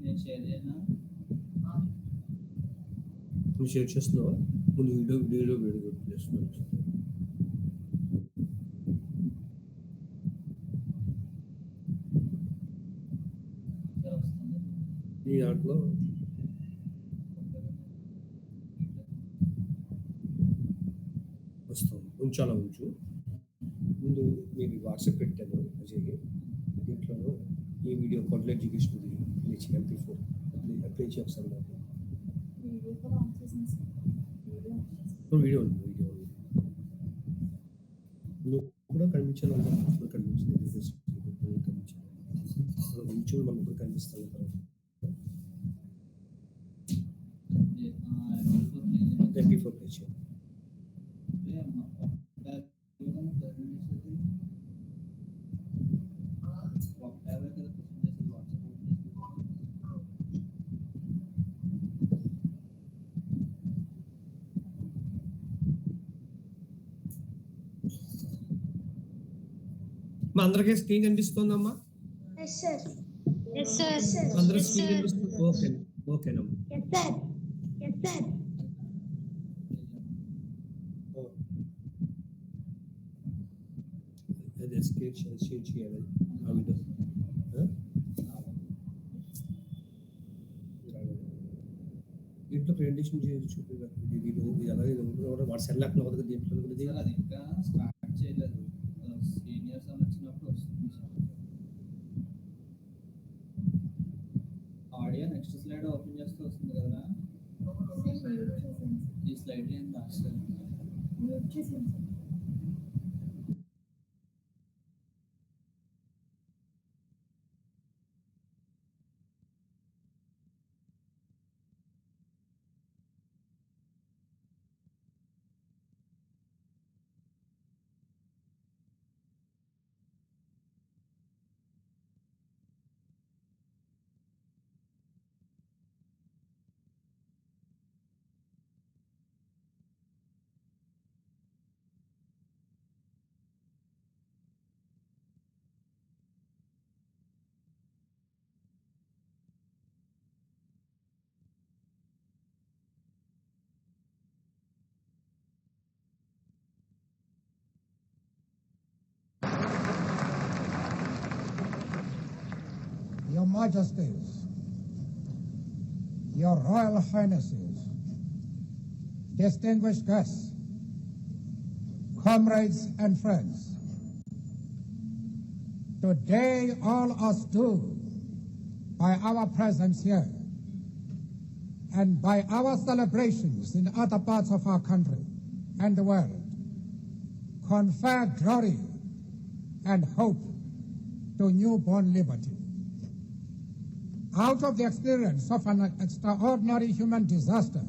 నేను షేర్ చేయనా? నువ్వు షేర్ చేస్తున్నావా? ముందు వీడియో చేస్తున్నావు. ఈ దాంట్లో వస్తాం. ఉంచాలా? ఉంచు. ముందు మీరు వాట్సాప్ పెట్టాను అజయ్. దీంట్లో ఈ వీడియో కొట్ల ఎడ్యుకేషన్ MP4 అప్లై చేస్తాను. వీడియో నువ్వు కూడా కనిపించాలి. కనిపించింది ఉంచు. మనం కూడా కనిపిస్తాను. MP4 ప్లే చేయాలి. మా అందరికీ స్క్రీన్ కనిపిస్తుందమ్మా? అందరూ స్క్రీన్ కనిపిస్తుంది? ఓకేనమ్మా. అదే షేర్ చేయాలి ఆ వీడియో. దీంట్లో ప్రెజెంటేషన్ చేయొచ్చు. ఇది అలాగే వాట్సాప్ ల్యాప్లో అవుతుంది. దీంట్లో కూడా అది ఇంకా స్టార్ట్ చేయలేదు. సీనియర్స్ అని వచ్చినప్పుడు వస్తుంది. ఆడియో నెక్స్ట్ స్లైడ్ ఓపెన్ చేస్తే వస్తుంది కదా. ఈ స్లైడ్ ఏం రాస్తారు? Your Majesties, Your Royal Highnesses, distinguished guests, comrades and friends, today all us do, by our presence here and by our celebrations in other parts of our country and the world, confer glory and hope to newborn liberty. Out of the experience of an extraordinary human disaster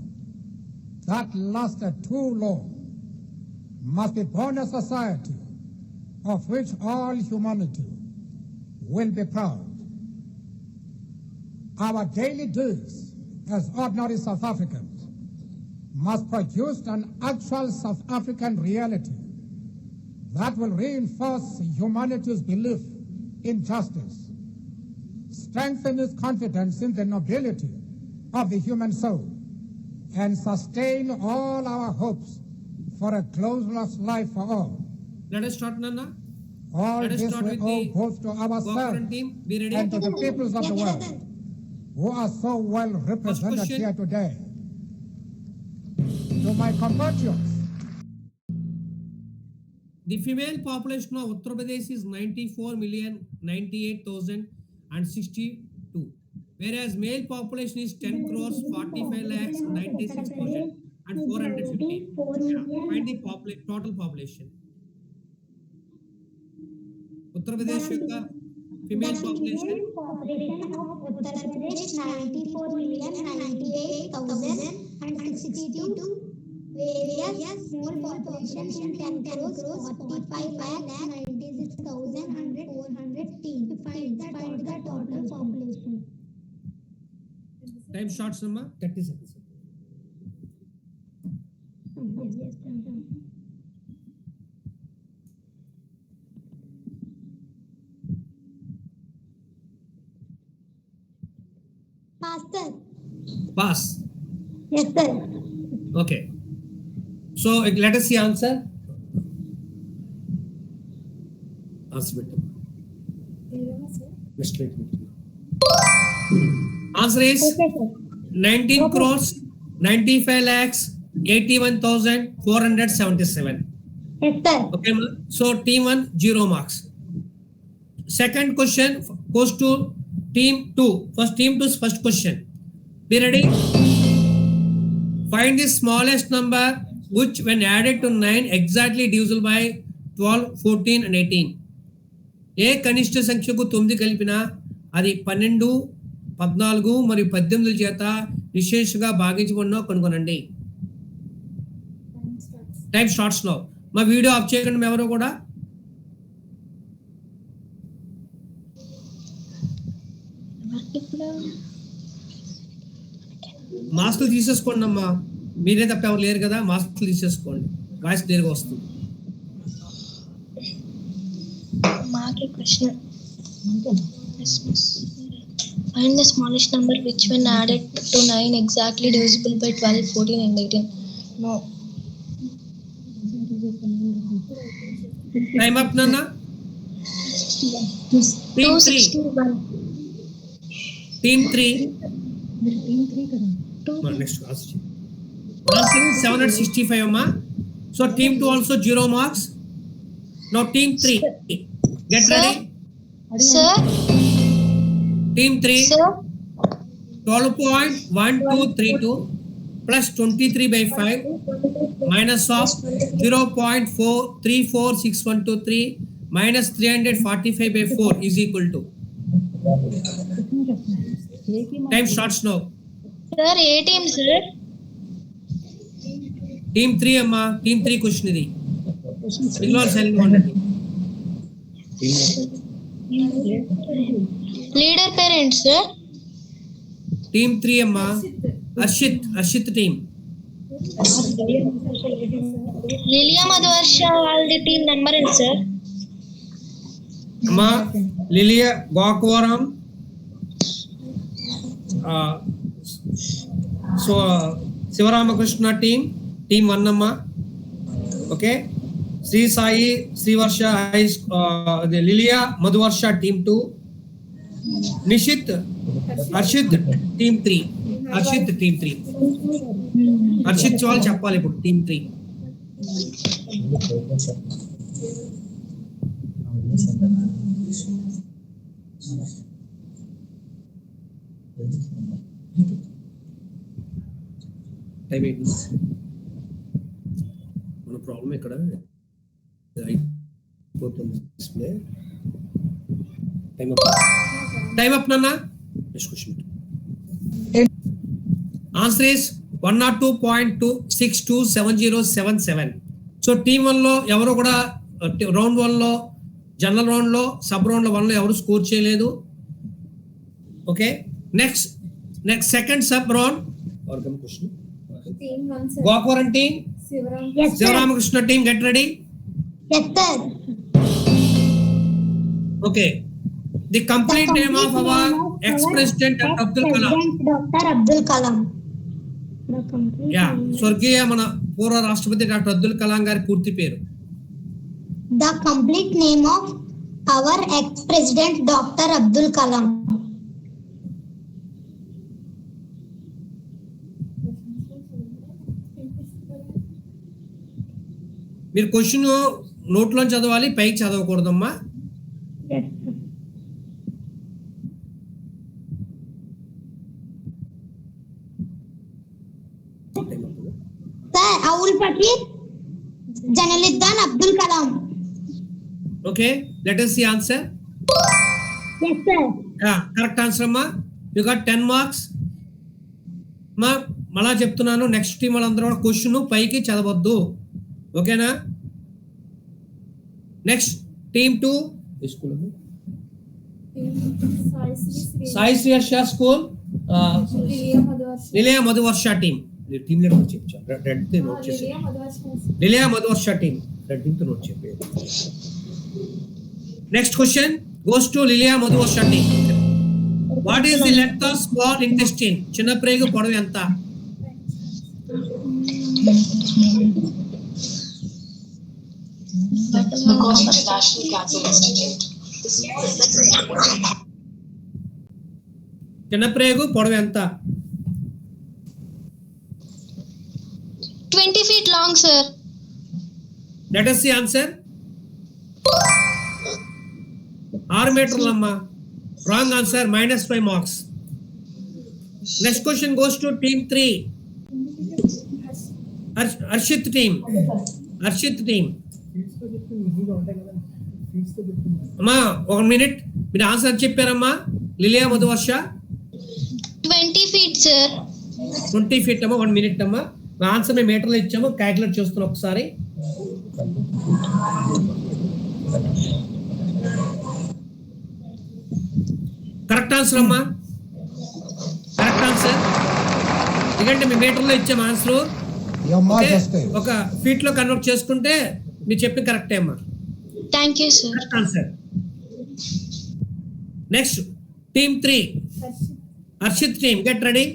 that lasted too long, must be born a society of which all humanity will be proud. Our daily deeds as ordinary South Africans must produce an actual South African reality that will reinforce humanity's belief in justice, strengthen its confidence in the nobility of the human soul, and sustain all our hopes for a glorious life for all. Let us start, Nana. All this we owe both to ourselves and to the peoples of the world who are so well represented here today. To my compatriots, the female population of Uttar Pradesh is 94,098,062, whereas male population is 10,45,96,450. Find the total population. Uttar Pradesh female population of Uttar Pradesh 94,098,062. Various small population in 10 crores 45,96,415. To find the total population. Time starts, Nama. 30 seconds. Yes. sir. Pass. Yes, sir. Okay. So let us see answer. Answer better. Just wait. Answer is Okay, sir. 19 crores 95 lakhs 81,477. Yes, sir. Okay, ma? So team 1 0 marks. Second question goes to team 2. First team 2's first question. Be ready? Find the smallest number which when added to 9 exactly divisible by 12, 14 and 18. ఏ కనిష్ట సంఖ్యకు 9 కలిపినా అది 12, 14 మరియు 18 చేత నిశేషంగా భాగించబడినో కనుగొనండి. Time starts now. మా video of చేయకండి ఎవరో కూడా. మాస్కులు తీసేసుకోండి అమ్మా, మీరే తప్ప ఎవరు లేరు కదా, మాస్కులు తీసేసుకోండి, వాయిస్ క్లియర్గా వస్తుంది. Market question. Find the smallest number which when added to 9 exactly divisible by 12, 14 and 18. No. Time up నాన్న. టీమ్ 3. 261. టీమ్ 3. నెక్స్ట్ ఆన్సర్ 765 అమ్మా. So team 2 also 0 marks. Now team 3 get ready. Sir. Team 3 Sir. 12.1232 plus 23 by 5 minus of 0.434623 minus 345 by 4 is equal to. Time starts now. Sir, A team, sir. Team 3 amma, team 3 question idi. Ignore silent quantity. Leader parents, sir. Team 3 amma, Arshit team. Lilia Madhvarsha, all the team number is, sir. Amma, Lilia Gokwaram. So Sivaramakrishna team 1 amma. Okay. Sri Sai, Sri Varsha, the Lilia Madhvarsha team 2. Nishit, Arshit team 3. Arshit team 3. Arshit చాలు చెప్పాలి ఇప్పుడు team 3. Time ఏంటి మన problem ఇక్కడ అయిపోతుంది. Display time up నాన్న. Next question. Answer is 102.2627077. So team 1 లో ఎవరు కూడా రౌండ్ 1 లో, జనరల్ రౌండ్ లో, సబ్ రౌండ్ లో 1 లో ఎవరు స్కోర్ చేయలేదు. Okay, next second sub round question. Gokavaram team, Sivaramakrishna team, get ready. Yes, sir. Okay, the complete name of our ex-president Dr. Abdul Kalam. Dr. Abdul Kalam. Yeah, స్వర్గీయ మన పూర్వ రాష్ట్రపతి doctor Abdul Kalam గారి పూర్తి పేరు. The complete name of our ex-president Dr. Abdul Kalam. మీరు question నోట్లో చదవాలి, పైకి చదవకూడదమ్మా. Yes, sir. Aul Pakir, Janaluddin Abdul Kalam. Okay, let us see answer. Yes, sir. Yeah, correct answer అమ్మా. You got 10 marks. మా మళ్ళా చెప్తున్నాను, నెక్స్ట్ టీం వాళ్ళందరూ కూడా క్వశ్చన్ పైకి చదవద్దు. ఓకేనా? Next team 2 school Sai Sri Harsha school, Lilia Madhuvarsha team. Team leader చెప్పారు, రెడ్ తో నోట్ చేసి లిలియా మధువర్ష టీమ్, రెడ్ తో నోట్ చెప్పారు. Next question goes to Lilia Madhuvarsha team. What is the length of small intestine? చిన్న ప్రేగు పొడవు ఎంత? చిన్న ప్రేగు పొడవు ఎంత? 20 feet long, sir. Let us see answer. 6 మీటర్లమ్మా. Wrong answer, -5 marks. Next question goes to team 3. Arshit team. అమ్మా 1 minute. మీరు ఆన్సర్ చెప్పారమ్మా. లిలియా మధువర్ష 20 feet, sir. 20 feet అమ్మా. 1 minute అమ్మా. మా ఆన్సర్ మేము మీటర్లో ఇచ్చాము. క్యాలిక్యులేట్ చేస్తున్నాం ఒకసారి. కరెక్ట్ ఆన్సర్ అమ్మా. Correct answer. ఎందుకంటే మీ మీటర్లో ఇచ్చాము ఆన్సర్. ఒక ఫీట్ లో కన్వర్ట్ చేసుకుంటే మీరు చెప్పి కరెక్టే అమ్మా. Thank you, sir. Correct answer. Next team 3. Harshit team, get ready.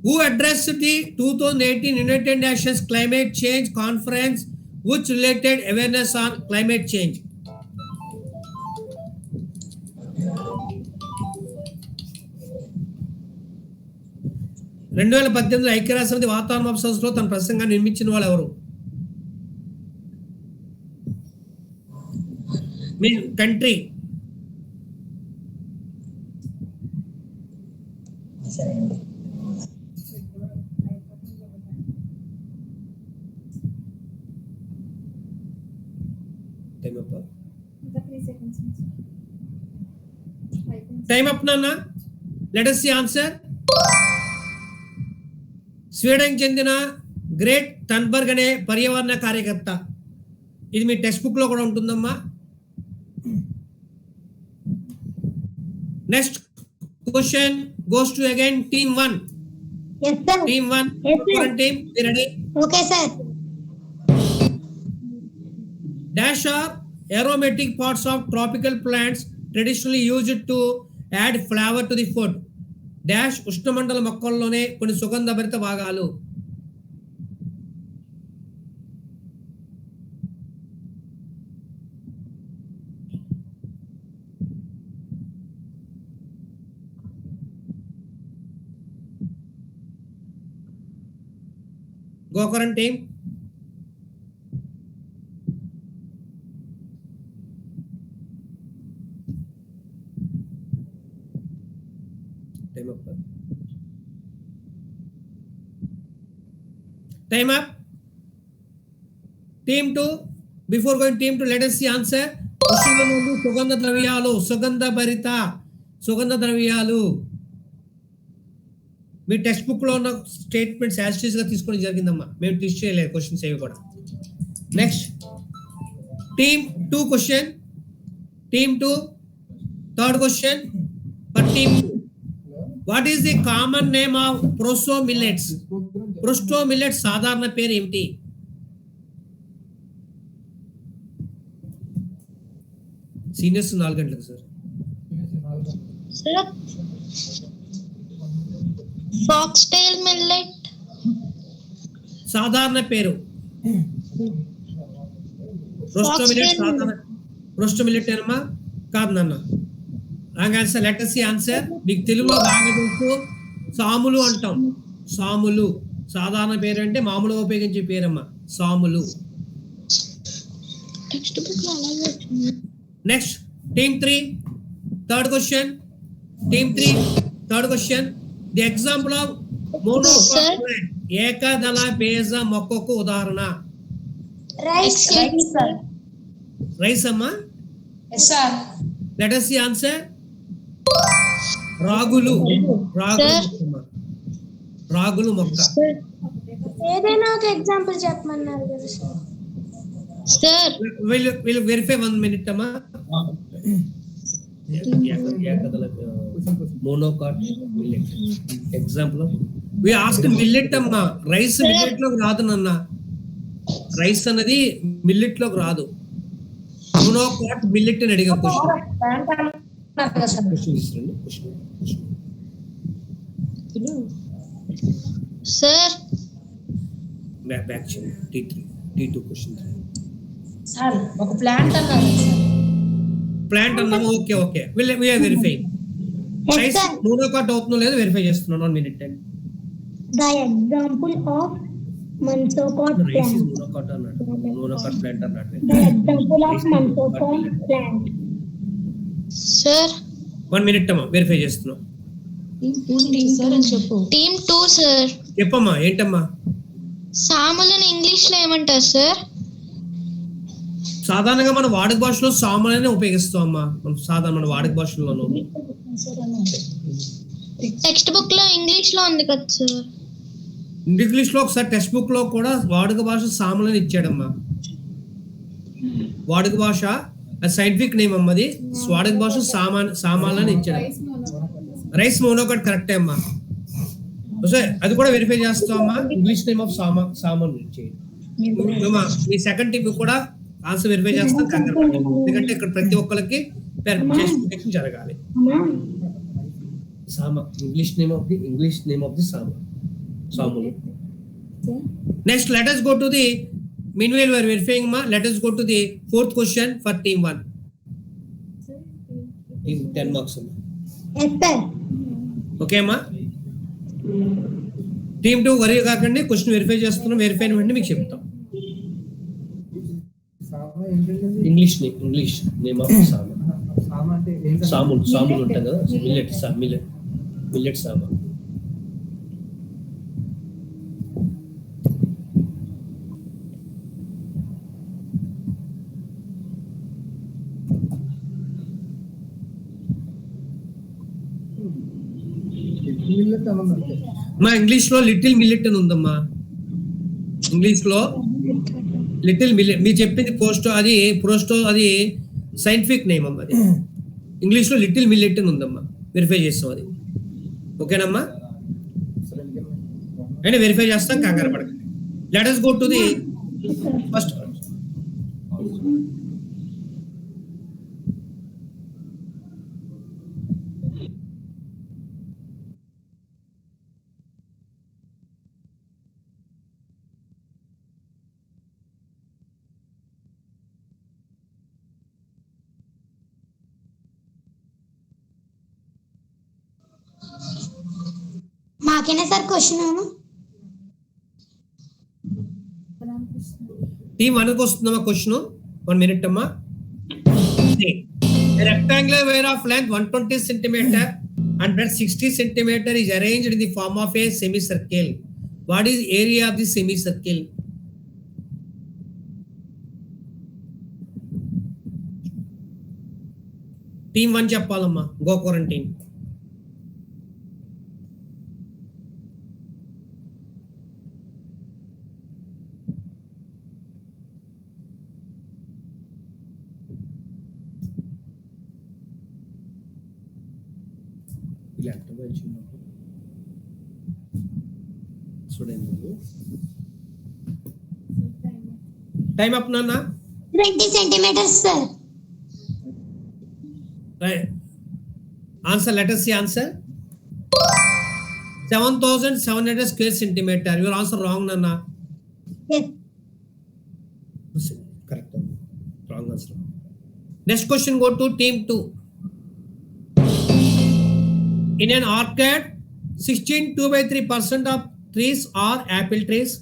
Who addressed the 2018 United Nations Climate Change Conference which related awareness on climate change? రెండు 2018 ఐక్యరాజ్యసమితి వాతావరణ సంస్థలో తన ప్రసంగాన్ని నిర్మించిన వాళ్ళు ఎవరు? మీ కంట్రీ. టైమ్ అప్ నాన్న. Let us see answer. Sweden చెందిన గ్రేట్ థన్బర్గ్ అనే పర్యావరణ కార్యకర్త. ఇది మీ టెక్స్ట్ బుక్ లో కూడా ఉంటుందమ్మా. Next question goes to again team 1. Yes, sir. Team 1. Yes, sir. Team ready. Okay, sir. Dash are aromatic parts of tropical plants traditionally used to add flavor to the food. Dash ఉష్ణమండల మొక్కల్లోనే కొన్ని సుగంధభరిత భాగాలు. గోకరన్ team. Time up. Team 2. Before going team 2, let us see answer. ఉష్ణమండలు సుగంధ ద్రవ్యాలు, సుగంధభరిత సుగంధ ద్రవ్యాలు. మీ text book లో ఉన్న statements యాస్టీస్ గా తీసుకోవడం జరిగిందమ్మా. మేము టీచ్ చేయలేదు క్వశ్చన్స్ ఏవి కూడా. Next team 2 question. Team 2 third question for team 2. What is the common name of proso millets? Proso millets సాధారణ పేరు ఏమిటి? సీనియర్స్ 4 గంటలకు సార్. Sir, foxtail millet. సాధారణ పేరు ప్రోస్టో మిల్లెట్. సాధారణ ప్రోస్టో మిల్లెట్ ఏనమ్మా? కాదు నాన్న. Wrong answer. Let us see answer. మీకు తెలుగులో బాగా తెలుసు, సాములు అంటాం. సాములు సాధారణ పేరు అంటే మామూలుగా ఉపయోగించే పేరమ్మా, సాములు. Text book లో అలాగే వచ్చింది. Next team 3 third question. Team 3 third question. The example of monocot plant. ఏకదళ బేజ మొక్కకు ఉదాహరణ. Rice. రైస్ అమ్మా. Yes, sir. Let us see answer. రాగులు. రాగులు మొక్క. ఏదైనా ఒక ఎగ్జాంపుల్ చెప్పమన్నారు కదా Sir, will verify 1 minute అమ్మా. Monocot millet example. We ask millet అమ్మా. రైస్ మిల్లెట్ లోకి రాదు నాన్న. రైస్ అనేది మిల్లెట్ లోకి రాదు. మోనోకాట్ మిల్లెట్ అని అడిగాం క్వశ్చన్. క్వశ్చన్ తీసుకురండి. క్వశ్చన్ సార్ బ్యాక్ చేయండి. T2 క్వశ్చన్ సార్ ఒక ప్లాంట్ అన్నారు ప్లాంట్ అన్నాము. Okay we are verify. Yes, rice sir. Monocot అవుతుందో లేదో వెరిఫై చేస్తున్నాను. 1 minute time. The example of Mansocot rice is plant. Monocot అన్నాడు. మోనోకాట్ ప్లాంట్ అన్నాడు. The example of Mansocot plant. Sir 1 minute అమ్మా verify చేస్తున్నాం. సార్ అని చెప్పు. Team 2 sir. చెప్పమ్మా ఏంటమ్మా? సామలను ఇంగ్లీష్ లో ఏమంటారు సార్? సాధారణంగా మన వాడుక భాషలో సామాన్యనే ఉపయోగిస్తాం అమ్మా. మనం సాధారణ మన వాడుక భాషలోను. టెక్స్ట్ బుక్ లో ఇంగ్లీష్ లో ఉంది కదా సార్. ఇంగ్లీష్ లో ఒకసారి టెక్స్ట్ బుక్ లో కూడా వాడుక భాష సామాన్యని ఇచ్చాడమ్మా. వాడుక భాష సైంటిఫిక్ నేమ్ అమ్మది. వాడుక భాష సామాన్లని ఇచ్చాడు. రైస్ మోనోకాట్ కరెక్టే అమ్మా. అది కూడా వెరిఫై చేస్తాం అమ్మా. ఇంగ్లీష్ నేమ్ ఆఫ్ సామాన్ ఇచ్చేయండి. మీ సెకండ్ టీమ్ కూడా ఆన్సర్ వెరిఫై చేస్తాం. కంగారు పడకండి. ఎందుకంటే ఇక్కడ ప్రతి ఒక్కరికి ప్రొటెక్షన్ జరగాలి. ఇంగ్లీష్ నేమ్ ఆఫ్ ది సాములు. Next let us go to the meanwhile we are verifying ma. Let us go to the fourth question for team 1. In 10 marks amma. Yes, sir. Okay ma. Team 2 వరి కాకండి. Question verify చేస్తున్నాం. Verify వెంటనే మీకు చెప్తాం. English name of సాములు ఉంటాయి కదా. Millet సామా. మా ఇంగ్లీష్ లో లిటిల్ మిల్లెట్ అని ఉందమ్మా. ఇంగ్లీష్ లో లిటిల్ మిల్లెట్ మీరు చెప్పింది ప్రోస్టో అది సైంటిఫిక్ నేమ్ అమ్మా. అది ఇంగ్లీష్ లో లిటిల్ మిల్లెట్ అని ఉందమ్మా. వెరిఫై చేస్తాం అది. ఓకేనమ్మా? అంటే వెరిఫై చేస్తాం. కంగారు పడకండి. Let us go to the first one. మాకేనా సార్ క్వశ్చన్? టీమ్ 1 కి వస్తుందమ్మా క్వశ్చన్. 1 minute అమ్మా. A rectangular wire of length 120 cm and breadth 60 cm is arranged in the form of a semicircle. What is area of the semicircle? Team 1 చెప్పాలమ్మా. Go quarantine. Time up నాన్న. 20 centimeters, sir. Right. Answer. Let us see answer. 7,700 square centimeter. Your answer wrong, Nana. Yes. Correct. Wrong answer. Next question. Go to team 2. In an orchard, 16 2/3% of trees are apple trees.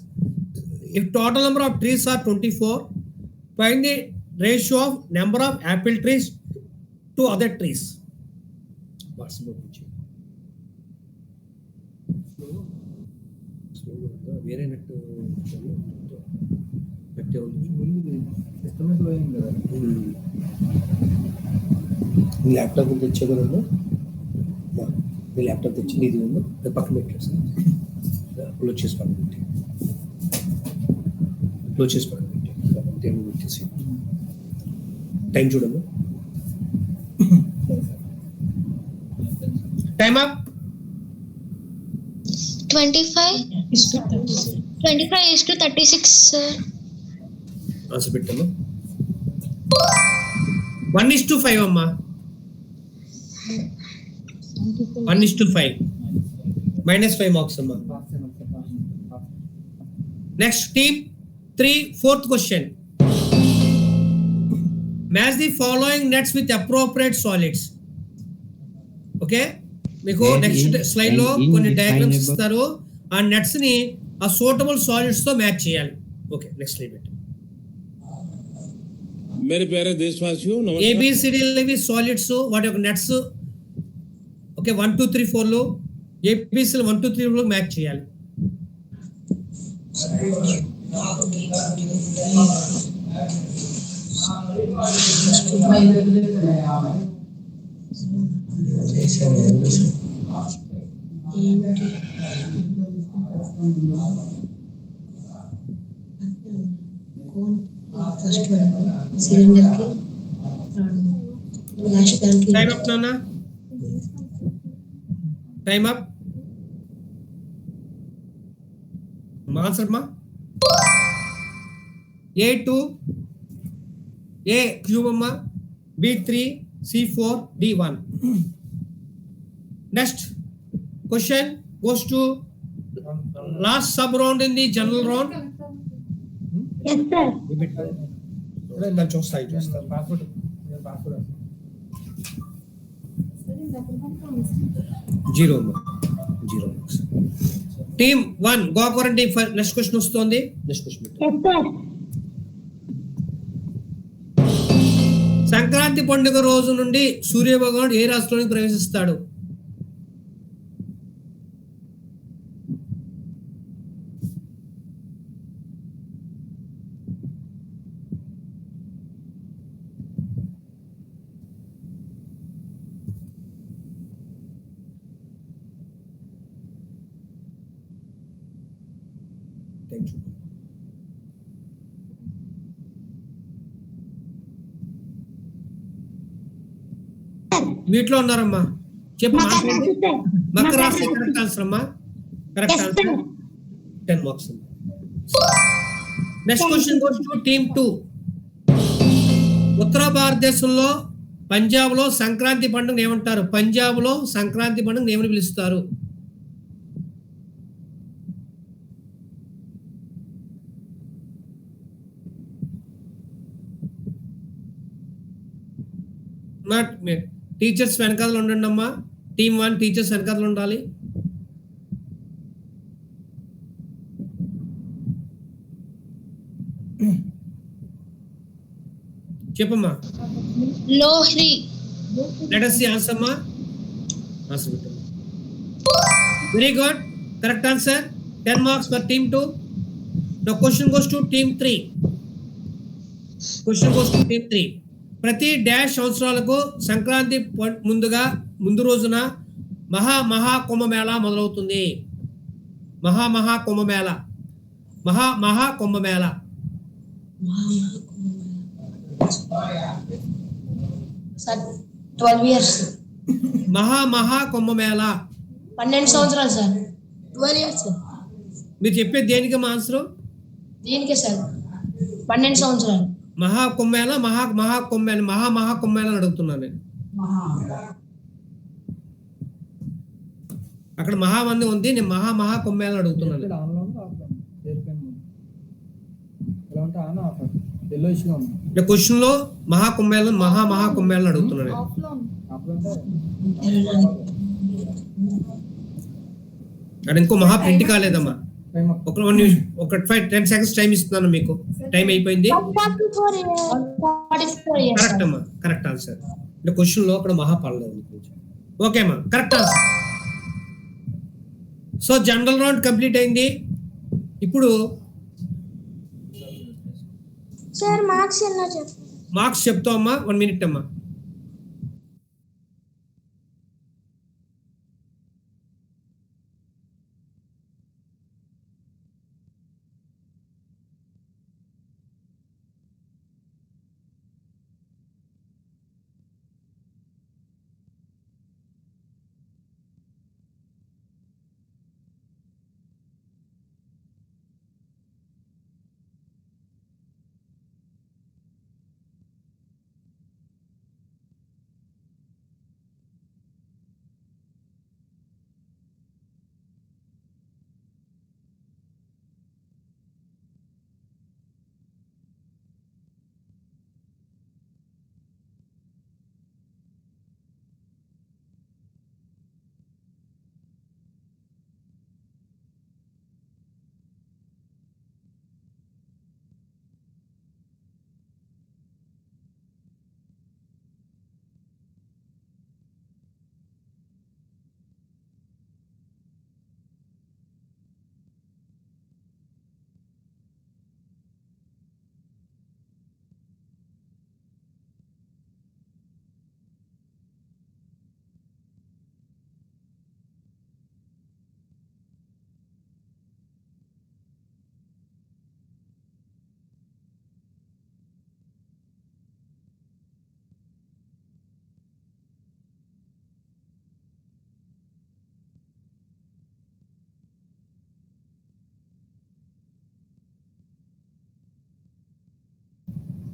If total number of trees are 24, find the ratio of number of apple trees to other trees. What's the picture? వేరే net పెట్టే laptop తెచ్చే కదమ్మా. మీ laptop తెచ్చి ఇది ఉందో పక్కన పెట్టేసి close చేసి పక్కన పెట్టి టైం పెట్టేసి టైం చూడమ్మా. Time up. 25:36 సార్. ఆన్సర్ పెట్టమ్మా. 1:5 అమ్మా. 1:5. -5 marks amma. Next team 3, fourth question. Match the following nets with appropriate solids. Okay, మీకు నెక్స్ట్ స్లైడ్ లో కొన్ని డయాగ్రామ్స్ ఇస్తారు. ఆ నెట్స్ ని ఆ సూటబుల్ సాలిడ్స్ తో మ్యాచ్ చేయాలి. ఓకే, నెక్స్ట్ స్లైడ్ పెట్టు. मेरे प्यारे देशवासियों नमस्कार. ABCD లవి సాలిడ్స్ వాటి యొక్క నెట్స్ ఓకే 1 2 3 4 లో ABCD 1 2 3 లో మ్యాచ్ చేయాలి. ఫస్ట్ వన్ సిలిండర్ కి లాస్ట్ దానికి టైం అప్ నాన్న, టైం అప్. ఆన్సర్ మా A2 A క్యూబ్ అమ్మా, B3 C4 D1. Next question goes to last sub round in the general round. Yes, sir. దాన్ని చూస్తాయి చూస్తారు. Zero marks. Team 1 Gokavaram team next question వస్తుంది. Next question Yes, sir. Sankranti పండుగ రోజు నుండి సూర్య భగవానుడు ఏ రాశిలోకి ప్రవేశిస్తాడు? మీట్లో ఉన్నారమ్మా, చెప్పు. మకర రాశి కరెక్ట్ ఆన్సర్ అమ్మా, correct answer. 10 marks. Next question goes to team 2. ఉత్తర భారతదేశంలో పంజాబ్ లో సంక్రాంతి పండుగ ఏమంటారు? పంజాబ్ లో సంక్రాంతి పండుగ ఏమని పిలుస్తారు? టీచర్స్ వెనకాల ఉండండి అమ్మా. టీమ్ 1 టీచర్స్ వెనకాల ఉండాలి. చెప్పమ్మా. Lohri. Let us see answer అమ్మా. ఆన్సర్ పెట్టండి. Very good, correct answer. 10 marks for team 2. Now question goes to team 3. Question goes to team 3. ప్రతి డాష్ సంవత్సరాలకు సంక్రాంతి ముందు రోజున మహా కుంభమేళ మొదలవుతుంది. మహా కుంభమేళ. సార్ 12 ఇయర్స్ మహా కుంభమేళ 12 సంవత్సరాలు సార్. 12 ఇయర్స్ మీరు చెప్పేది దేనికి మా ఆన్సర్? దీనికే సార్ 12 సంవత్సరాలు. మహాకుంభమేళ అని అడుగుతున్నాను నేను. అక్కడ మహామంది ఉంది, నేను మహాకుంభమేళ అడుగుతున్నాను. క్వశ్చన్ లో మహాకుంభమేళ అడుగుతున్నాను. అక్కడ ఇంకో మహా ప్రింట్ కాలేదమ్మా. ఒక 10 సెకండ్స్ టైం ఇస్తున్నాను మీకు. టైం అయిపోయింది. 44 ఇయర్స్. కరెక్ట్ అమ్మా, కరెక్ట్ ఆన్సర్. క్వశ్చన్ లో అక్కడ మహా పడలేదు. ఓకే అమ్మా, correct answer. So general round complete అయింది. ఇప్పుడు సార్ మార్క్స్ ఎలా చెప్పు? మార్క్స్ చెప్తాం అమ్మా. 1 minute అమ్మా.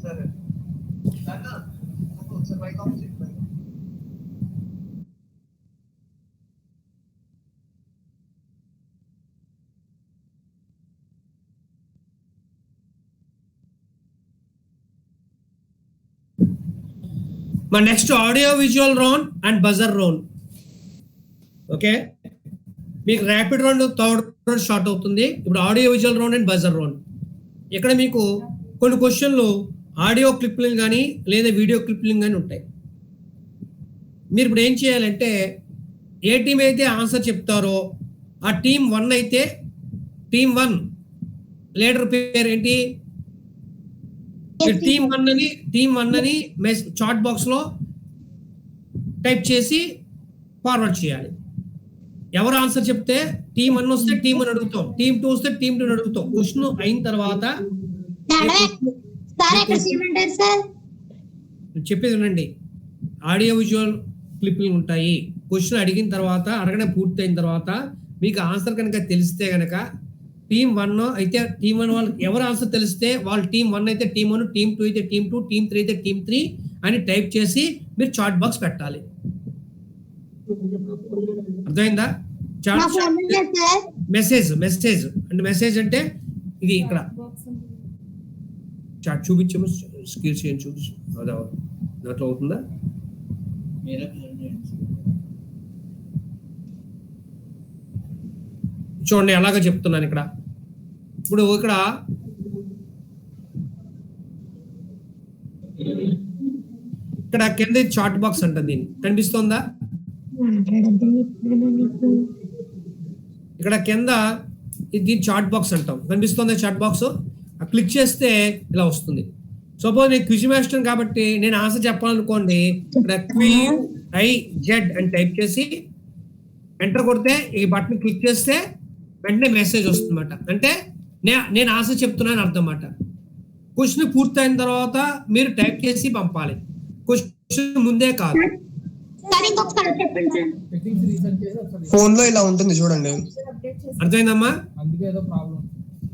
మా next audio visual round and buzzer round. Okay, మీకు rapid round third round start అవుతుంది. ఇప్పుడు audio visual round and buzzer round. ఇక్కడ మీకు కొన్ని క్వశ్చన్లు ఆడియో క్లిప్లింగ్ కానీ లేదా వీడియో క్లిప్లింగ్ కానీ ఉంటాయి. మీరు ఇప్పుడు ఏం చేయాలంటే ఏ టీం అయితే ఆన్సర్ చెప్తారో ఆ టీం 1 అయితే టీం 1 లీడర్ పేరు ఏంటి? టీం 1 అని చాట్ బాక్స్ లో టైప్ చేసి ఫార్వర్డ్ చేయాలి. ఎవరు ఆన్సర్ చెప్తే టీం 1 వస్తే టీం 1 అడుగుతాం, టీం 2 వస్తే టీం 2 అడుగుతాం. క్వశ్చన్ అయిన తర్వాత చెప్పేది వినండి. ఆడియో విజువల్ క్లిప్పింగ్ ఉంటాయి. క్వశ్చన్ అడిగిన తర్వాత అడగడం పూర్తయిన తర్వాత మీకు ఆన్సర్ కనుక తెలిస్తే కనుక టీం 1 అయితే టీం 1 వాళ్ళు ఎవరు ఆన్సర్ తెలిస్తే వాళ్ళు టీం 1 అయితే టీం 1, టీం 2 అయితే టీం 2, టీం 3 అయితే టీం 3 అని టైప్ చేసి మీరు చాట్ బాక్స్ పెట్టాలి. అర్థమైందా? మెసేజ్ అంటే మెసేజ్ అంటే ఇది ఇక్కడ చాట్ చూపించాము, స్క్రీన్ షేర్ చూపించు. దాంట్లో అవుతుందా? చూడండి ఎలాగ చెప్తున్నాను ఇక్కడ. ఇప్పుడు ఇక్కడ కింద చాట్ బాక్స్ అంట, దీన్ని కనిపిస్తుందా? ఇక్కడ కింద ఇది చాట్ బాక్స్ అంటాం, కనిపిస్తుందా చాట్ బాక్స్? క్లిక్ చేస్తే ఇలా వస్తుంది. సపోజ్ నేను క్విజ్ మాస్టర్ కాబట్టి నేను ఆన్సర్ చెప్పాలనుకోండి, ఇక్కడ QIZ అని టైప్ చేసి ఎంటర్ కొడితే ఈ బటన్ క్లిక్ చేస్తే వెంటనే మెసేజ్ వస్తుందన్నమాట. అంటే నేను ఆన్సర్ చెప్తున్నాను అర్థం అన్నమాట. క్వశ్చన్ పూర్తయిన తర్వాత మీరు టైప్ చేసి పంపాలి, క్వశ్చన్ ముందే కాదు. ఫోన్ లో ఇలా ఉంటుంది చూడండి. అర్థమైందమ్మా?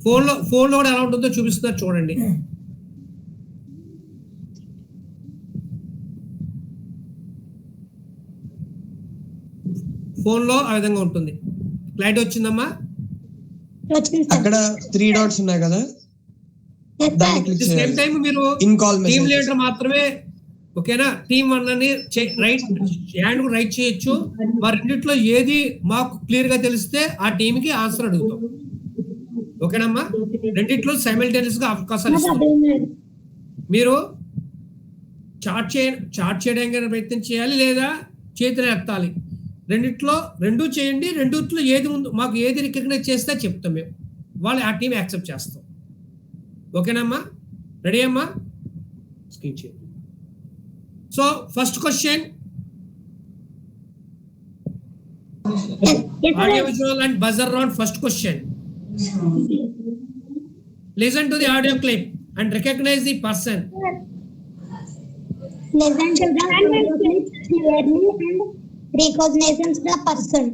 ఫోన్ లో కూడా ఎలా ఉంటుందో చూపిస్తున్నారు చూడండి. ఫోన్ లో ఆ విధంగా ఉంటుంది. క్లారిటీ వచ్చిందమ్మా? అక్కడ 3 డాట్స్ ఉన్నాయి కదా, దాన్ని క్లిక్ చేయాలి. సేమ్ టైం మీరు టీం లీడర్ మాత్రమే, ఓకేనా? టీం 1 అని రైట్ చేయొచ్చు. మరి రెండిట్లో ఏది మాకు క్లియర్ గా తెలిస్తే ఆ టీం కి ఆన్సర్ అడుగుతాం, ఓకేనమ్మా? రెండిట్లో సైమల్టేనియస్ గా అవకాశాలు ఇస్తాం. మీరు చాట్ చేయడానికి ప్రయత్నం చేయాలి లేదా చేతిని ఎత్తాలి. రెండు చేయండి. రెండిట్లో ఏది ముందు మాకు ఏది రికగ్నైజ్ చేస్తే చెప్తాం మేము, వాళ్ళు ఆ టీం యాక్సెప్ట్ చేస్తాం. ఓకేనమ్మా? రెడీ అమ్మా? స్క్రీన్ చేయండి. So first question, audio visual and buzzer round. First question, listen to the audio clip and recognize the person. Listen to the audio clip clearly and recognize the person.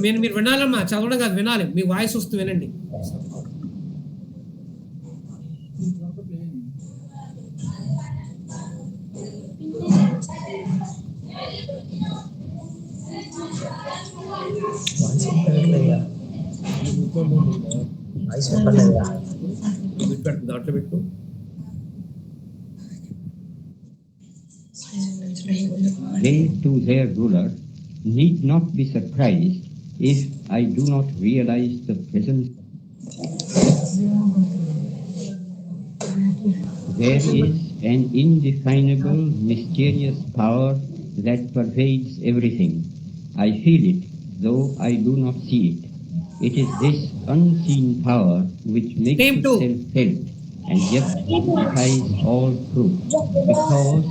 మీరు వినాలమ్మా, చదవడం కాదు, వినాలి. మీ voice వస్తుంది, వినండి. దాంట్లో పెట్టు. They to their ruler need not be surprised if I do not realize the presence. There is an indefinable, mysterious power that pervades everything. I feel it, though I do not see it. It is this unseen power which makes itself felt and yet defies all proof, because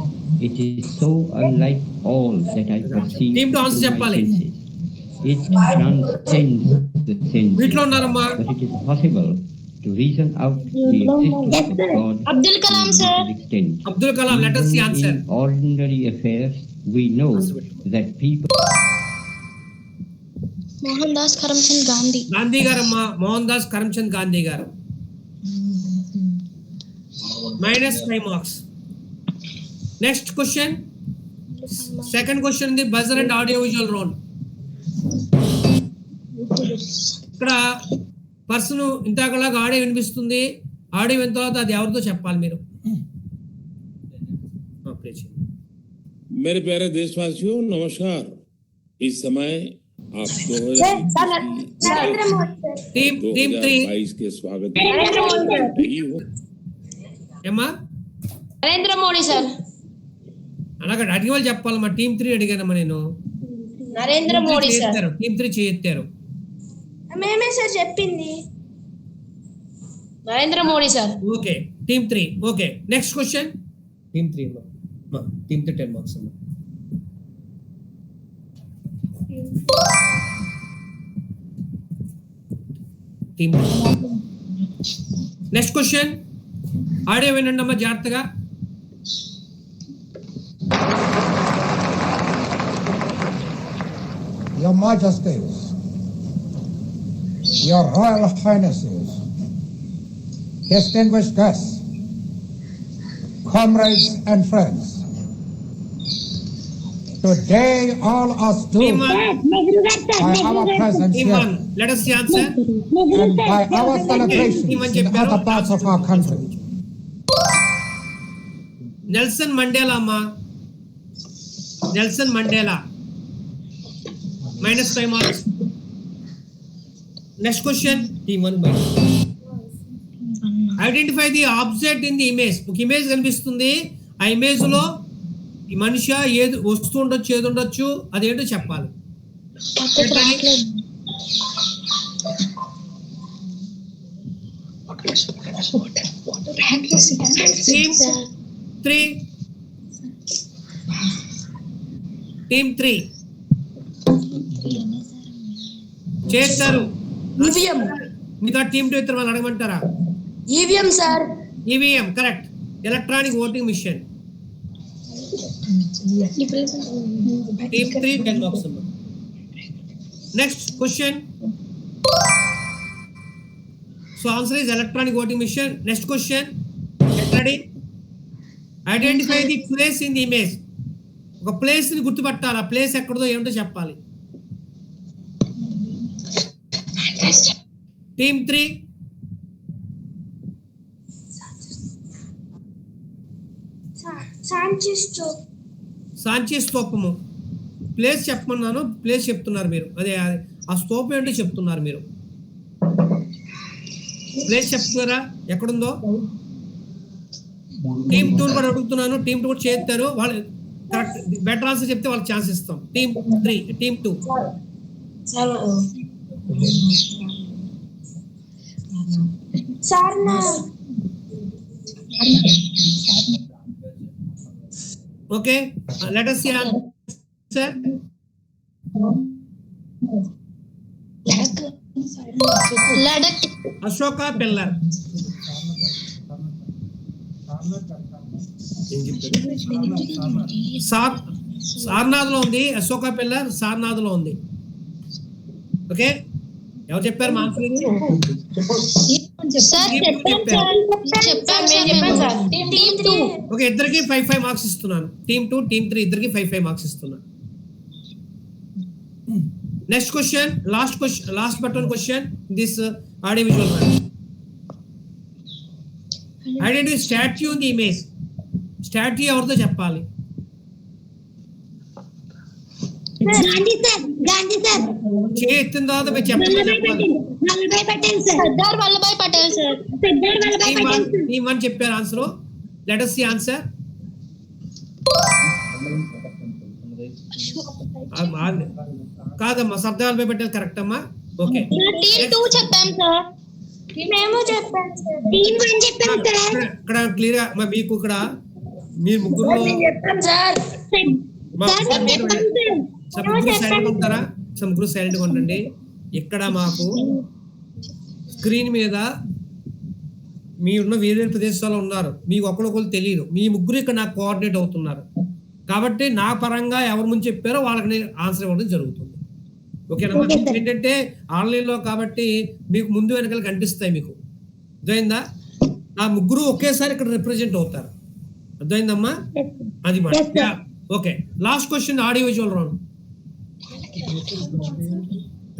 it is so unlike all that I perceive through my senses. It transcends the senses, but it is possible to reason out the existence of God Abdul Kalam, sir. to an extent. Abdul Kalam, let us see answer. In ordinary affairs, we know that people. Mohan Das Karamchand Gandhi. Gandhi గారమ్మా, Mohan Das Karamchand Gandhi గారు. -5 marks. Next question. Second question in the buzzer and audio visual round. ఇక్కడ person ఇంతకలాగా audio వినిపిస్తుంది. Audio విన్న తర్వాత అది ఎవరితో చెప్పాలి మీరు? मेरे प्यारे देशवासियों नमस्कार. इस समय आप टीम 2022 के स्वागत ఏమా నరేంద్ర మోడీ సార్. అలాగే అడిగే వాళ్ళు చెప్పాలమ్మా. టీమ్ 3 అడిగానమ్మా నేను. నరేంద్ర మోడీ సార్. టీమ్ 3 చేయెత్తారు. మేమే సార్ చెప్పింది. Narendra Modi sir. Okay team 3. Okay next question. Team 3 అమ్మా. టీమ్ 3 10 మార్క్స్ అమ్మా. Team next question. ఆడియో వినండి అమ్మా జాగ్రత్తగా. Your Majesties, Your Royal Highnesses, distinguished guests, comrades and friends, today all are stood by our presence Team here 1, let us see answer. and by our celebrations in other parts of our country. Nelson Mandela అమ్మా. Nelson Mandela. -5 marks. Next question. Team 1 by identify the object in the image. ఒక image కనిపిస్తుంది. ఆ image లో ఈ మనిషి ఏది వస్తూ ఉండొచ్చు, ఏది ఉండొచ్చు, అదేంటో చెప్పాలి. టీమ్ 3 చేస్తారు. మిగతా టీమ్ 2 ఇద్దరు వాళ్ళు అడగమంటారా? EVM sir. EVM correct. Electronic voting machine. Team 3 10 marks అమ్మా. Next question. So answer is electronic voting machine. Next question. Ready? Identify the place in the image. ఒక ప్లేస్ ని గుర్తుపట్టాలి. ఆ ప్లేస్ ఎక్కడదో ఏమిటో చెప్పాలి. టీమ్ 3 సాంచి స్తూపము. ప్లేస్ చెప్పమన్నాను, ప్లేస్ చెప్తున్నారు మీరు. అదే ఆ స్తూపం ఏంటో చెప్తున్నారు మీరు. ప్లేస్ చెప్తున్నారా ఎక్కడుందో? టీమ్ 2 కూడా అడుగుతున్నాను. టీమ్ 2 కూడా చేస్తారు. వాళ్ళు కరెక్ట్ బెటర్ ఆన్సర్ చెప్తే వాళ్ళకి ఛాన్స్ ఇస్తాం. Team 3 team 2 okay let us see answer. Ladakh. Ashoka pillar. Sarnath లో ఉంది. అశోక పిల్లర్ సార్నాథ్ లో ఉంది. ఓకే ఎవరు చెప్పారు మా ఆన్సర్? ఓకే ఇద్దరికి 5 మార్క్స్ ఇస్తున్నాను. టీమ్ 2 టీమ్ 3 ఇద్దరికి 5 మార్క్స్ ఇస్తున్నాను. Next question. Last but one question this audio visual. Identify statue in the image. Statue ఎవరితో చెప్పాలి? చేయి ఎత్తిన తర్వాత మీరు చెప్పాలి. సర్దార్ వల్లభాయ్ పటేల్ సార్. టీమ్ 1 చెప్పారు answer. Let us see answer. కాదమ్మా సర్దార్ వల్లభాయ్ పటేల్ కరెక్ట్ అమ్మా. ఓకే టీమ్ 2 చెప్పాం సార్. మేము చెప్పాం సార్. టీమ్ 1 చెప్పాం సార్. ఇక్కడ క్లియర్ గా మీకు ఇక్కడ మీరు ముగ్గురు సైలెంట్ ఉంటారా? ముగ్గురు సైలెంట్ గా ఉండండి. ఇక్కడ మాకు స్క్రీన్ మీద మీరున్న వేరే ప్రదేశాల్లో ఉన్నారు. మీకు ఒకరికొకరు తెలియదు. మీ ముగ్గురు ఇక్కడ నాకు కోఆర్డినేట్ అవుతున్నారు. కాబట్టి నా పరంగా ఎవరు ముందు చెప్పారో వాళ్ళకి నేను ఆన్సర్ ఇవ్వడం జరుగుతుంది. ఓకేనా? ఏంటంటే ఆన్లైన్ లో కాబట్టి మీకు ముందు వెనకాల కనిపిస్తాయి. మీకు అర్థమైందా? ఆ ముగ్గురు ఒకేసారి ఇక్కడ రిప్రజెంట్ అవుతారు. అర్థమైందమ్మా? అది మాట. Yes, sir. Okay, last question audio visual round.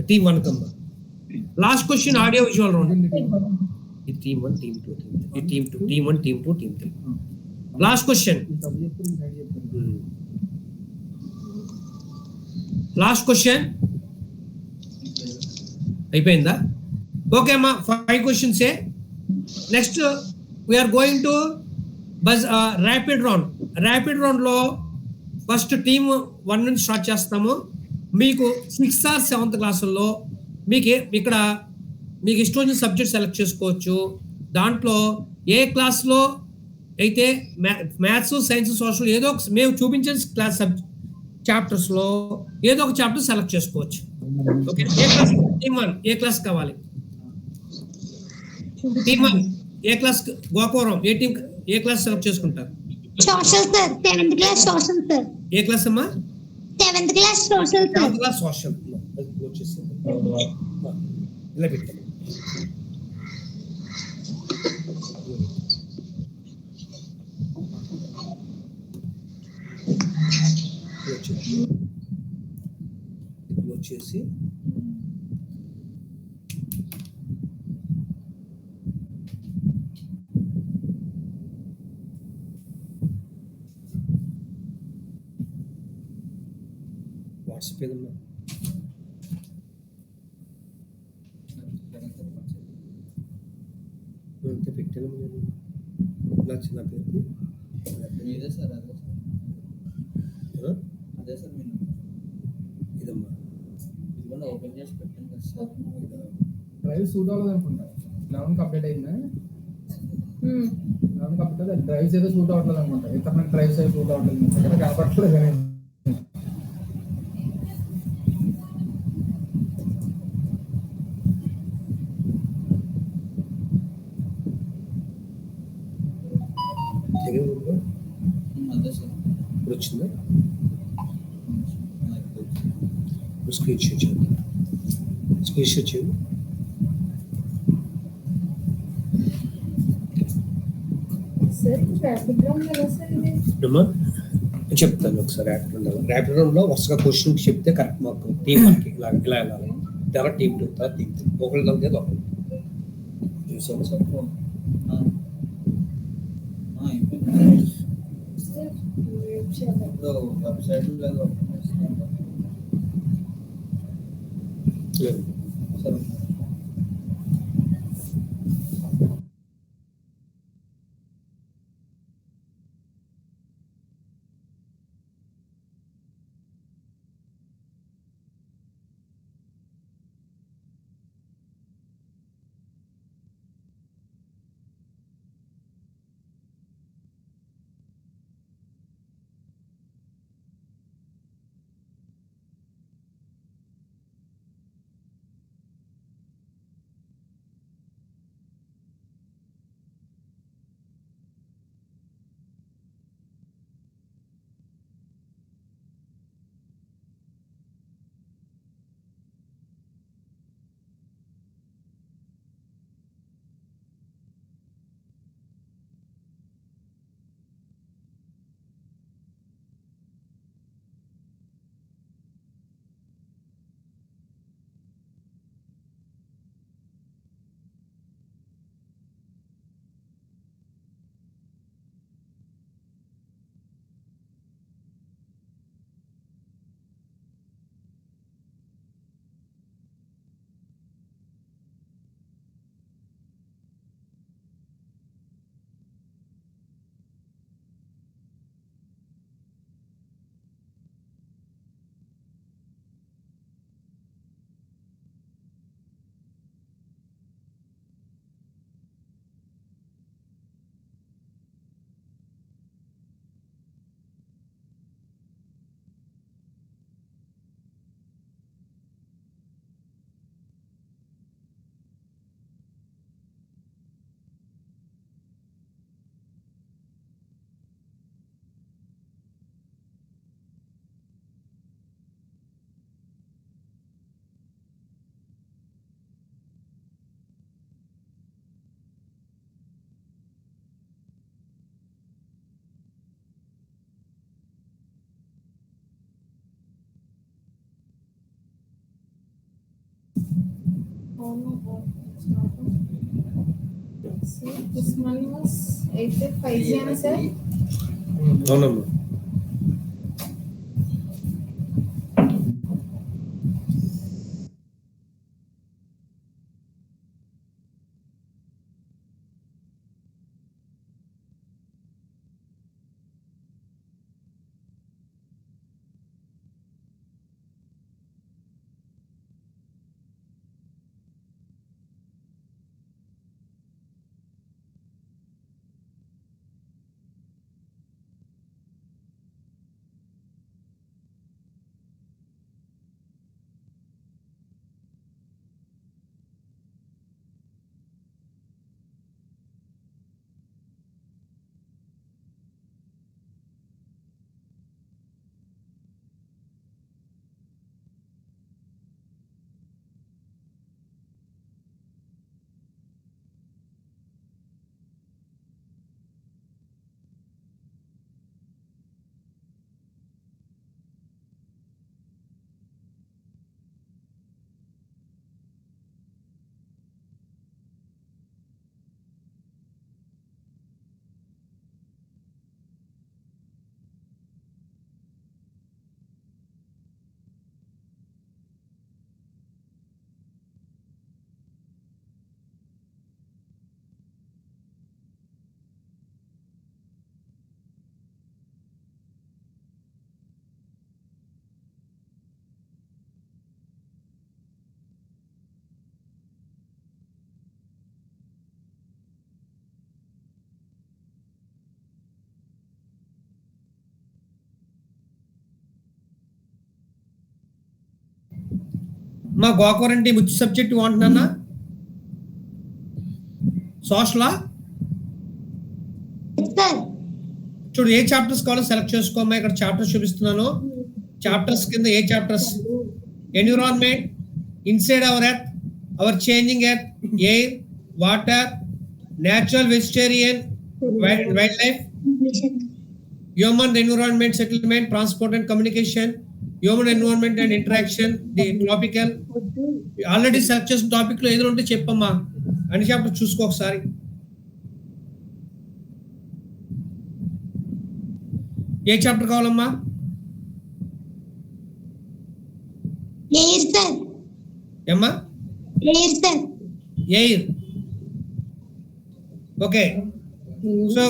Team 1 కమ్మా. Last question audio visual round. ఇది టీమ్ 1, టీమ్ 2, ఇది team 2, team 1, team 2, team 3. Last question. Last question అయిపోయిందా? ఓకే అమ్మా, 5 questions. Next we're going to bus rapid round. Rapid రౌండ్లో first team 1 నుంచి start చేస్తాము. మీకు 6th or 7th క్లాసుల్లో మీకు ఇక్కడ మీకు ఇష్టం వచ్చిన సబ్జెక్ట్ సెలెక్ట్ చేసుకోవచ్చు. దాంట్లో ఏ క్లాస్లో అయితే మ్యాథ్స్, సైన్స్, సోషల్ ఏదో ఒక మేము చూపించిన క్లాస్ చాప్టర్స్లో ఏదో ఒక చాప్టర్ సెలెక్ట్ చేసుకోవచ్చు. ఓకే, ఏ క్లాస్? టీమ్ 1 ఏ క్లాస్ కావాలి? టీమ్ 1 ఏ క్లాస్? గోకవరం ఏ టీం ఏ క్లాస్ సెలెక్ట్ చేసుకుంటారు? Social, sir. 7th class social, sir. ఏ క్లాస్ అమ్మా? 7th class social, sir. 7th class social. ఇలా పెట్టండి. వచ్చేసి వాట్సాప్ ఏదమ్మా? అంతే పెట్టాను నేను. నా చిన్న పేరు ఇదే సార్, అదే సార్ నేను ఇదమ్మా. ఇది కూడా ఓపెన్ చేసి పెట్టాను కదా సార్. డ్రైవ్ సూట్ అవ్వదు అనుకుంటా. 11కి అప్డేట్ అయిందా? 11కి అప్డేట్ అయితే డ్రైవ్స్ ఏదో సూట్ అవ్వట్లేదు అనుకుంటా. ఇతర డ్రైవ్స్ ఏదో సూట్ అవ్వట్లేదు ఇక్కడ కనపడట్లేదు. అదే సార్. ఇప్పుడు వచ్చిందా? స్క్రీన్ షాట్ చేయండి. స్క్రీన్ షాట్ చేయండి. అమ్మా చెప్తాను ఒకసారి. ర్యాపిడ్ రౌండ్లో వరుసగా క్వశ్చన్ చెప్తే కరెక్ట్ మాకు టీమ్ వన్కి ఇలా ఇలా వెళ్ళాలి. తర్వాత టీమ్ 2, తర్వాత టీమ్ 3. ఒకళ్ళు తగ్గితే ఒకళ్ళు చూసాము సార్. ఇప్పుడు వెబ్సైట్లో లేదు sir. So this one was 8.5 sir. అవునమ్మా. మా గోకవరం టీం which సబ్జెక్ట్ వాంటున్నా సోషలా చూడు ఏ చాప్టర్స్ కావాలో సెలెక్ట్ చేసుకోమ్మా. ఇక్కడ చాప్టర్స్ చూపిస్తున్నాను. చాప్టర్స్ కింద ఏ chapters environment, inside our earth, our changing earth, air, water, natural, vegetarian, wild life, human environment, settlement, transport and communication, human environment and interaction, the topical. Already select చేసిన topic లో ఏదో ఉంటే చెప్పమ్మా. అన్ని chapter చూసుకో ఒకసారి. ఏ చాప్టర్ కావాలమ్మా? Air sir. ఏమ్మా? Air sir. Air. Okay. So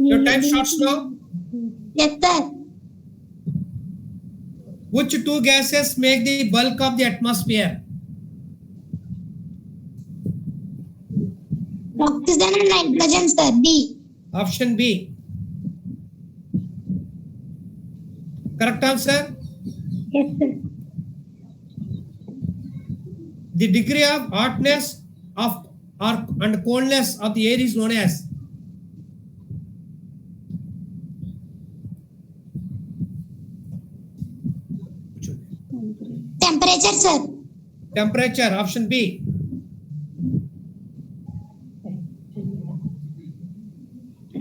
your time starts now. Yes sir. Which two gases make the bulk of the atmosphere? Oxygen and nitrogen sir. B. Option B. Correct answer? Yes sir. The degree of hotness of or and coldness of the air is known as Temperature sir. temperature. Option B.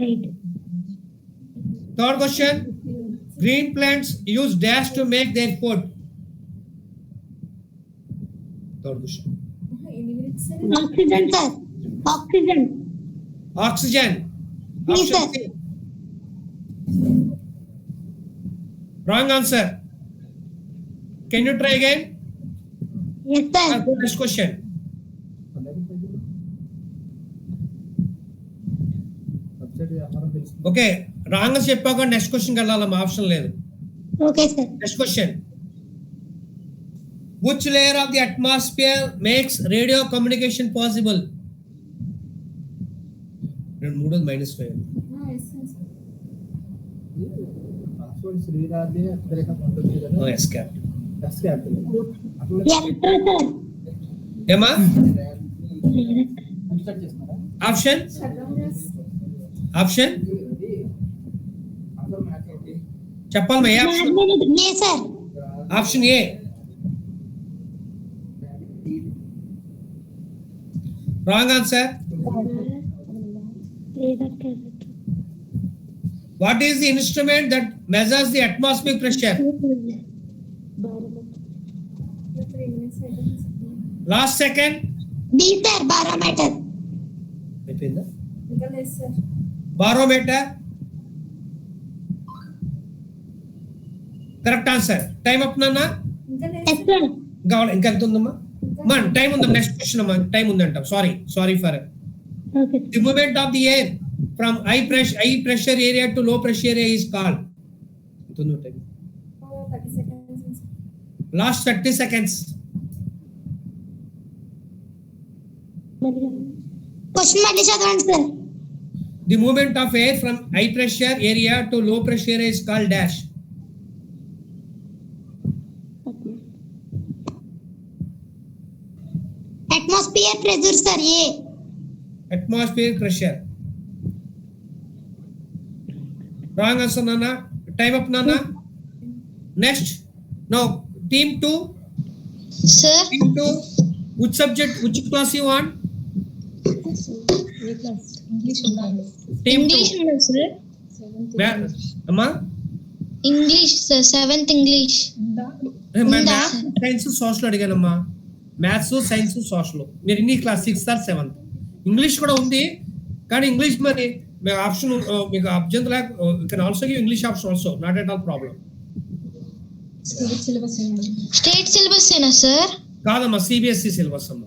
Right. Third question. Green plants use dash to make their food. Third question. Oxygen sir. Oxygen. Oxygen. B Option sir. C. Wrong answer. Can you try again? Yes sir. Next question. Okay wrong అని చెప్పాక next question వెళ్ళాలమ్మా. Option లేదు. Okay sir. Next question. Which layer of the atmosphere makes radio communication possible? మూడోది -5. Yes, Captain. ఏమా? Option option చెప్పాలమ్మా. ఏ option? A sir. Option A. Wrong answer. What is the instrument that measures the atmospheric pressure? Last second. B sir, barometer. అయిపోయిందా? ఇంకా లేదు sir. Barometer. Correct answer. Time up Nana. ఇంకా లేదు Yes sir. కావాలి ఇంకా ఎంత ఉందమ్మా? Man, time ఉందా? నెక్స్ట్ క్వశ్చన్ అమ్మా. టైం ఉందంట. Sorry for Okay. the movement of the air from high pressure area to low pressure area is called. ఎంత ఉందో time? 30 seconds. Last 30 seconds. Question మళ్ళీ చదవండి sir. The movement of air from high pressure area to low pressure area is called dash. Atmosphere pressure sir, A. Atmospheric pressure. Wrong answer, Nana. Time up, Nana. Next. Now, team 2. Sir, Team 2. Which subject, which class you want? Team English 2. unnadu sir. Amma? English sir, 7th English. Maths, science, social అడిగానమ్మా. Maths, science, social. మీరు ఇన్ని class 6th or 7th. English కూడా ఉంది కానీ English మరి option మీకు object లేక can also give English option also, not at all problem. State syllabus ఏనా సార్? కాదమ్మా, సిబిఎస్ఈ సిలబస్ అమ్మా.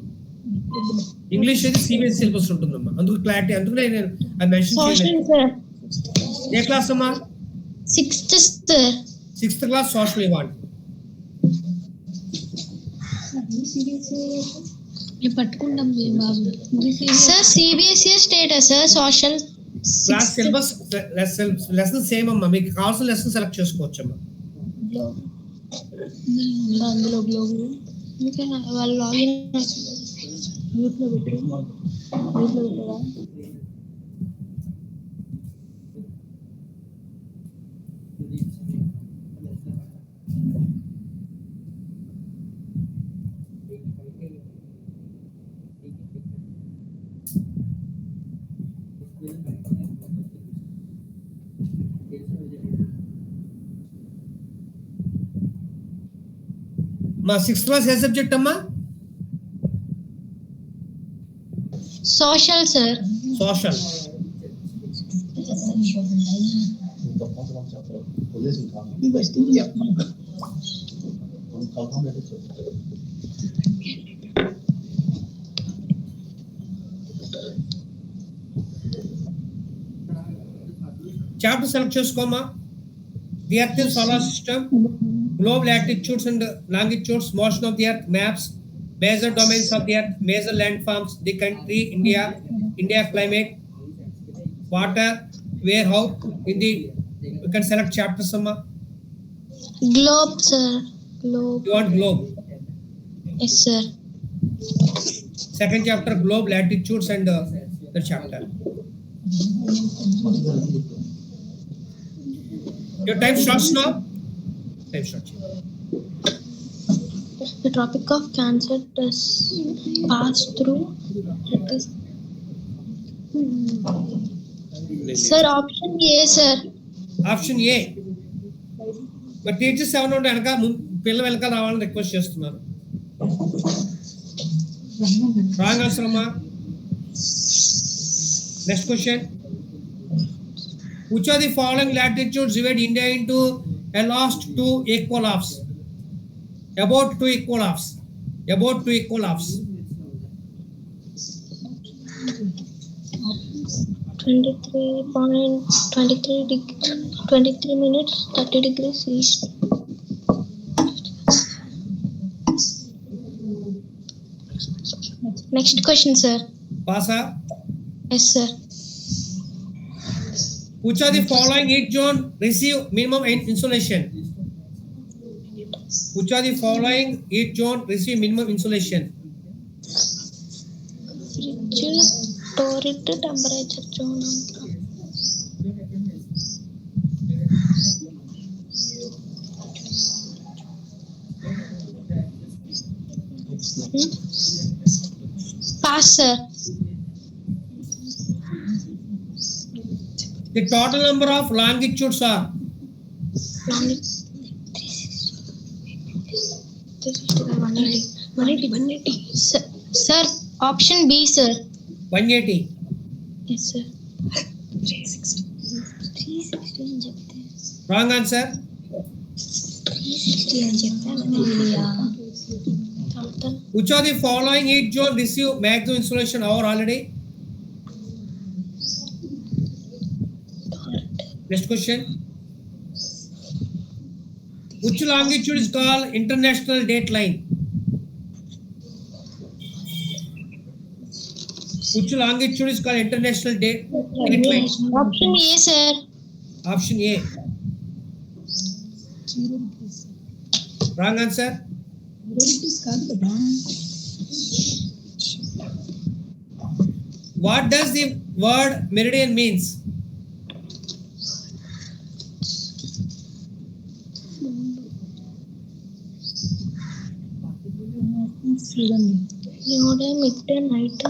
ఇంగ్లీష్ అయితే సిబిఎస్ఈ సిలబస్ ఉంటుందమ్మా. అందుకు క్లారిటీ, అందుకనే నేను మెన్షన్ Social చేయలేదు. sir. ఏ క్లాస్ అమ్మా? 6th sir. 6th class social ఇవ్వండి. Sir CBSE state sir social class syllabus lesson same అమ్మా. మీకు కావాల్సిన లెసన్ సెలెక్ట్ చేసుకోవచ్చు అమ్మా. అందులో గ్లోబ్ ఇంకా వాళ్ళు లాగిన్ గ్రూప్ లో పెట్టారా? మా 6th క్లాస్ ఏ సబ్జెక్ట్ అమ్మా? Social sir. Social. Chapter select చేసుకోమా. The earth in solar system, globe latitudes and longitudes, motion of the earth, maps, major domains of the earth, major landforms, the country, India climate, water, where, how, in the, you can select chapters, Amma. Globe sir. Globe. You want globe? Yes sir. Second chapter, globe, latitudes and the chapter. Your time starts now. Time starts. The Tropic of Cancer does pass through. It is sir, option A sir. Option A. But teachers ఎవరు ఉంటే వెనక పిల్ల వెనక రావాలని request చేస్తున్నారు. Wrong answer అమ్మా. Next question. Which of the following latitudes divide India into a last two equal halves? About two equal halves. About two equal halves. 23 minutes 30 degrees east. Next question sir. Pasa. Yes sir. Which of the following heat zone receive minimum insulation? Which of the following heat zone receive minimum insulation? Fridge torrid temperature zone. Pass sir. The total number of longitudes are 180. 180. Sir, option B, sir. 180. Yes, sir. 360. 360 అని చెప్తే Wrong answer. 360 అని చెప్పాను. Which of the following heat zone receive maximum insolation hour already? Next question. Which longitude is called international date line? Which longitude is called international date line? Option A, sir. Option A. Wrong answer. What does the word meridian means? New day, midday, night.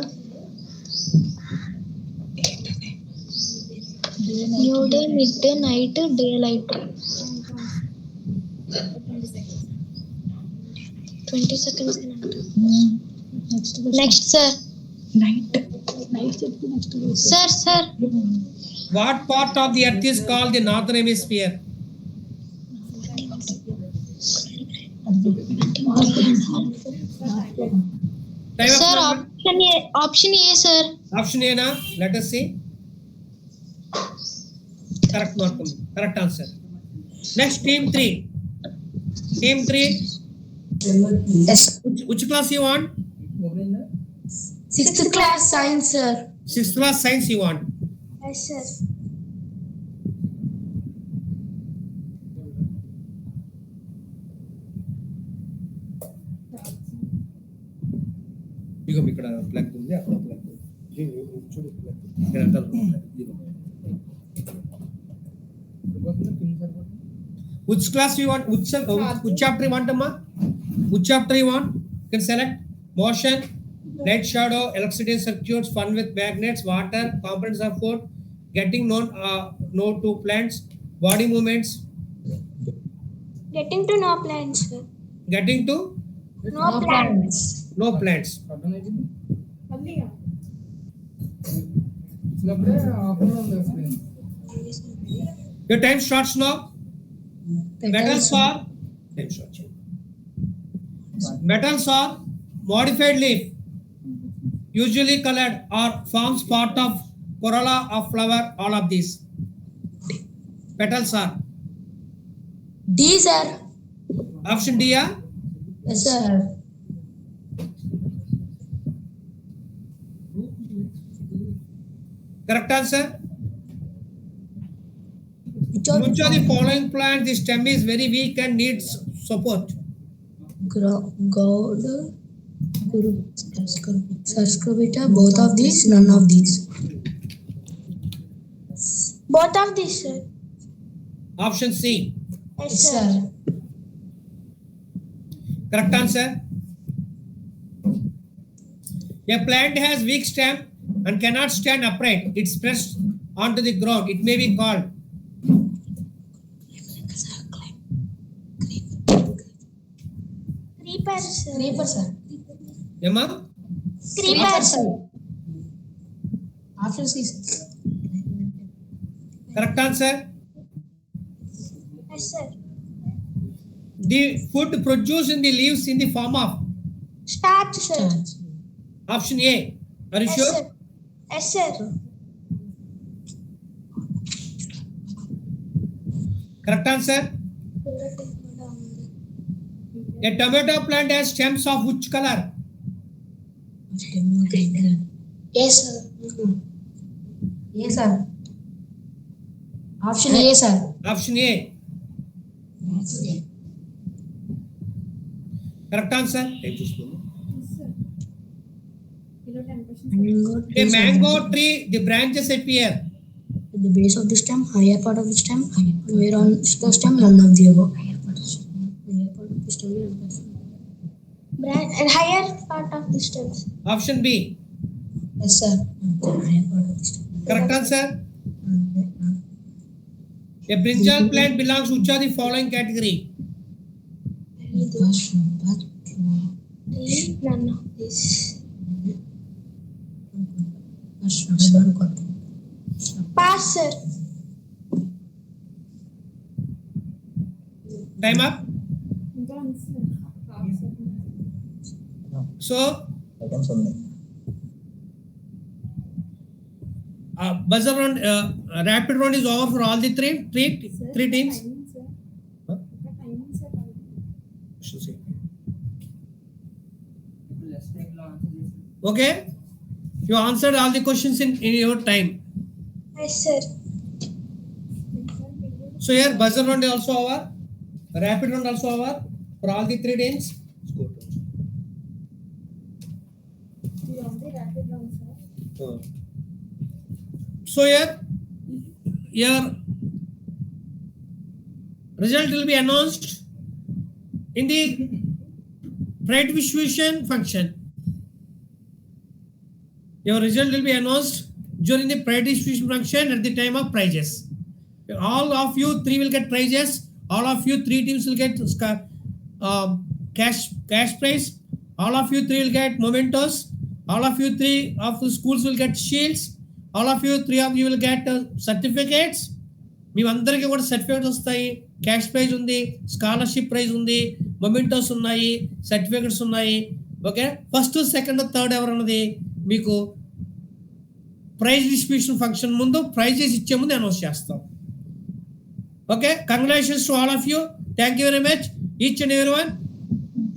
New day, midday, night, daylight. 20 seconds. Next, sir. Night. Sir. What part of the earth is called the northern hemisphere? Sir, option A, sir. Option A na? Let us see. Correct mark. Correct answer. Next, team 3. Team 3. Yes. Which class you want? 6th class science, sir. 6th class science you want. Yes, sir. ఇగో ఇక్కడ plug ఉంది, అక్కడ plug ఉంది. చూడు ఇక్కడ అంతా plug. ఇదిగో. Which class you want? Which chapter you want, Amma? Which chapter you want? You can select motion, light shadow, electricity circuits, fun with magnets, water, components of food, getting known to plants, body movements, Getting to know plants, sir. getting to No plants. no plants. ఇచ్చినప్పుడే afternoon వేసుకుంది. Your time starts now. Metals are modified leaf, usually colored, or forms part of corolla of flower. All of these petals are. D, sir. Option D. Yeah? Yes, sir. Correct answer. Which Which of the following plants the stem is very weak and needs support? God, Guru, Sarskrabita, both of these, none of these. Both of these, sir. Option C. Yes, Yes, sir. sir. Correct answer. A plant has weak stem and cannot stand upright. It's pressed onto the ground. It may be called. Creeper, sir. Creeper, sir. Emma? Creeper, sir. Option C, sir. Correct answer. Yes, sir. The food produced in the leaves in the form of. Starch, sir. Charge. Option A. Are you Yes, sure? sir. Yes, sir. Correct answer. A tomato plant has stems of which color? Yes, sir. Yes, sir. Option A, sir. Option A. Correct answer. A mango tree, the branches appear. At the base of the stem, higher part of the stem, where on the stem, none of the above. Higher part of the stem, And higher part of the stems. Option B. Yes, sir. Higher part of the stem. Correct answer. A brinjal plant belongs to which of the following category? None of this. Pass, sir. Time up. So buzzer round, rapid round is over for all the three teams. Huh? Should say. Okay, you answered all the questions in your time. Yes, sir. So here buzzer round is also over, rapid round also over for all the three teams. So here your result will be announced in the prize distribution function. Your result will be announced during the prize distribution function at the time of prizes. All of you three will get prizes. All of you three teams will get cash prize. All of you three will get mementos. All of you three of the schools will get shields. All of you three of you will get certificates. మీ అందరికీ కూడా certificates వస్తాయి. Cash prize ఉంది, scholarship praise ఉంది, mementos ఉన్నాయి, certificates ఉన్నాయి. Okay, first second third ఎవరు అన్నది మీకు ప్రైజ్ డిస్ట్రిబ్యూషన్ ఫంక్షన్ ముందు ప్రైజెస్ ఇచ్చే ముందు అనౌన్స్ చేస్తాం. Okay, congratulations to all of you. Thank you very much each and every one.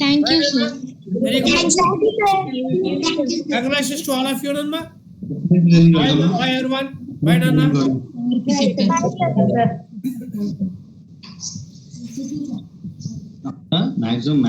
Thank you, sir. Very good. Congratulations to all of you, Nanma. Bye everyone. Bye, Nanna. Maximum